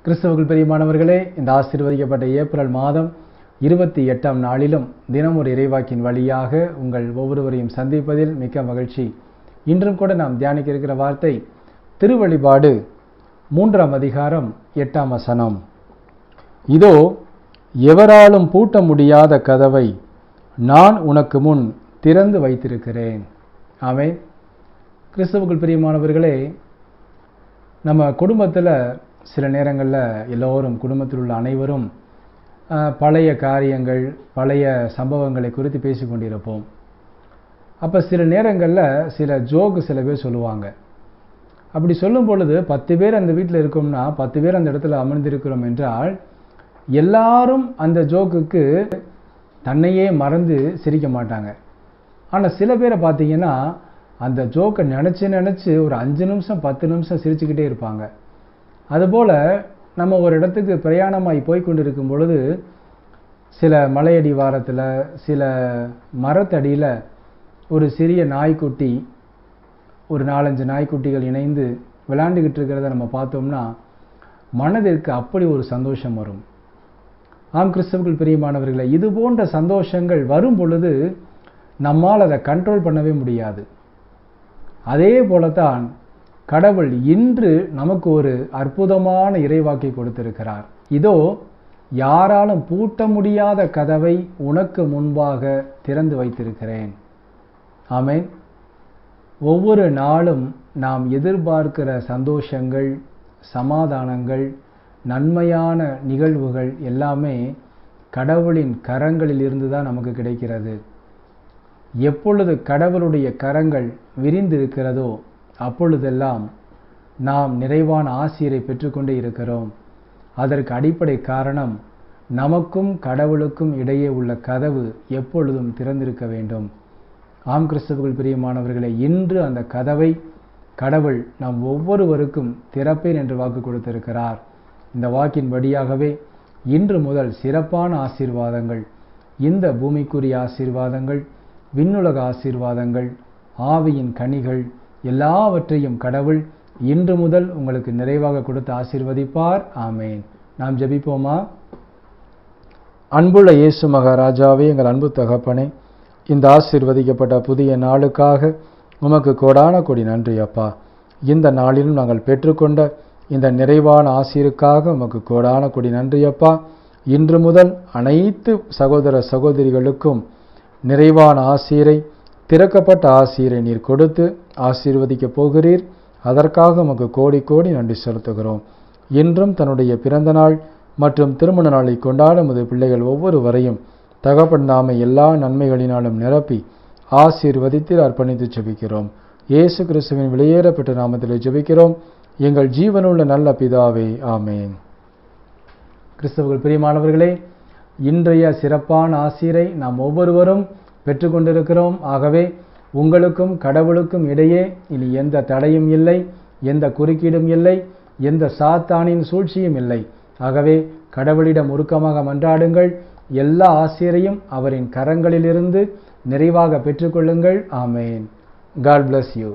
கிறிஸ்துவுக்குள் பிரியமானவர்களே, இந்த ஆசீர்வதிக்கப்பட்ட ஏப்ரல் மாதம் 28ஆம் நாளிலும் தினம் ஒரு இறைவாக்கின் வழியாக உங்கள் ஒவ்வொருவரையும் சந்திப்பதில் மிக்க மகிழ்ச்சி. இன்றும் கூட நாம் தியானிக்க இருக்கிற வார்த்தை திருவெளிப்பாடு 3ஆம் அதிகாரம் 8ஆம் வசனம். இதோ, எவராலும் பூட்ட முடியாத கதவை நான் உனக்கு முன் திறந்து வைத்திருக்கிறேன். ஆமென். கிறிஸ்துவுக்குள் பிரியமானவர்களே, நம்ம குடும்பத்தில் சில நேரங்களில் எல்லோரும், குடும்பத்தில் உள்ள அனைவரும் பழைய காரியங்கள், பழைய சம்பவங்களை குறித்து பேசி கொண்டிருப்போம். அப்போ சில நேரங்களில் சில ஜோக்கு சில பேர் சொல்லுவாங்க. அப்படி சொல்லும் பொழுது 10 பேர் அந்த வீட்டில் இருக்கோம்னா 10 பேர் அந்த இடத்துல அமர்ந்திருக்கிறோம் என்றால் எல்லாரும் அந்த ஜோக்குக்கு தன்னையே மறந்து சிரிக்க மாட்டாங்க. ஆனால் சில பேரை பார்த்தீங்கன்னா அந்த ஜோக்கை நினச்சி ஒரு 5 நிமிஷம் 10 நிமிஷம் சிரிச்சுக்கிட்டே இருப்பாங்க. அதுபோல் நம்ம ஒரு இடத்துக்கு பிரயாணமாகி போய் கொண்டிருக்கும் பொழுது சில மலையடி வாரத்தில் சில மரத்தடியில் ஒரு சிறிய நாய்க்குட்டி, ஒரு 4-5 நாய்க்குட்டிகள் இணைந்து விளையாண்டுக்கிட்டு இருக்கிறத நம்ம பார்த்தோம்னா மனதிற்கு அப்படி ஒரு சந்தோஷம் வரும். ஆம் கிறிஸ்துவுக்குள் பிரியமானவர்களே, இது போன்ற சந்தோஷங்கள் வரும் பொழுது நம்மால் அதை கண்ட்ரோல் பண்ணவே முடியாது. அதே போலத்தான் கடவுள் இன்று நமக்கு ஒரு அற்புதமான இறைவாக்கை கொடுத்திருக்கிறார். இதோ, யாராலும் பூட்ட முடியாத கதவை உனக்கு முன்பாக திறந்து வைத்திருக்கிறேன். ஆமென். ஒவ்வொரு நாளும் நாம் எதிர்பார்க்கிற சந்தோஷங்கள், சமாதானங்கள், நன்மையான நிகழ்வுகள் எல்லாமே கடவுளின் கரங்களில் இருந்து தான் நமக்கு கிடைக்கிறது. எப்பொழுது கடவுளுடைய கரங்கள் விரிந்திருக்கிறதோ அப்பொழுதெல்லாம் நாம் நிறைவான ஆசீரை பெற்றுக்கொண்டே இருக்கிறோம். அதற்கு அடிப்படை காரணம், நமக்கும் கடவுளுக்கும் இடையே உள்ள கதவு எப்பொழுதும் திறந்திருக்க வேண்டும். ஆம் கிறிஸ்துவுக்குள் பிரியமானவர்களே, இன்று அந்த கதவை கடவுள் நாம் ஒவ்வொருவருக்கும் திறப்பேன் என்று வாக்கு கொடுத்திருக்கிறார். இந்த வாக்கின் வழியாகவே இன்று முதல் சிறப்பான ஆசீர்வாதங்கள், இந்த பூமிக்குரிய ஆசீர்வாதங்கள், விண்ணுலக ஆசீர்வாதங்கள், ஆவியின் கனிகள் எல்லாவற்றையும் கடவுள் இன்று முதல் உங்களுக்கு நிறைவாக கொடுத்து ஆசீர்வதிப்பார். ஆமேன். நாம் ஜெபிப்போமா? அன்புள்ள இயேசு மகாராஜாவே, எங்கள் அன்பு தகப்பனே, இந்த ஆசீர்வதிக்கப்பட்ட புதிய நாளுக்காக உமக்கு கோடான கோடி நன்றி அப்பா. இந்த நாளிலும் நாங்கள் பெற்றுக்கொண்ட இந்த நிறைவான ஆசீருக்காக உமக்கு கோடான கோடி நன்றி அப்பா. இன்று முதல் அனைத்து சகோதர சகோதரிகளுக்கும் நிறைவான ஆசீரை, திறக்கப்பட்ட ஆசீரை நீர் கொடுத்து ஆசீர்வதிக்கப் போகிறீர். அதற்காக உமக்கு கோடி கோடி நன்றி செலுத்துகிறோம். இன்றும் தன்னுடைய பிறந்த நாள் மற்றும் திருமண நாளை கொண்டாடும் உமது பிள்ளைகள் ஒவ்வொருவரையும் தகப்பன் தாமே எல்லா நன்மைகளினாலும் நிரப்பி ஆசீர்வதித்து அர்ப்பணித்து ஜெபிக்கிறோம். இயேசு கிறிஸ்துவின் வெளியேறப்பட்ட நாமத்தில் ஜெபிக்கிறோம் எங்கள் ஜீவனுள்ள நல்ல பிதாவே. ஆமேன். கிறிஸ்துவுக்குள் பிரியமானவர்களே, இன்றைய சிறப்பான ஆசீரை நாம் ஒவ்வொருவரும் பெற்றுக்கொண்டிருக்கிறோம். ஆகவே உங்களுக்கும் கடவுளுக்கும் இடையே இனி எந்த தடையும் இல்லை, எந்த குறுக்கீடும் இல்லை, எந்த சாத்தானின் சூழ்ச்சியும் இல்லை. ஆகவே கடவுளிடம் உருக்கமாக மன்றாடுங்கள். எல்லா ஆசீரையும் அவரின் கரங்களிலிருந்து நிறைவாக பெற்றுக்கொள்ளுங்கள். ஆமேன். God bless you.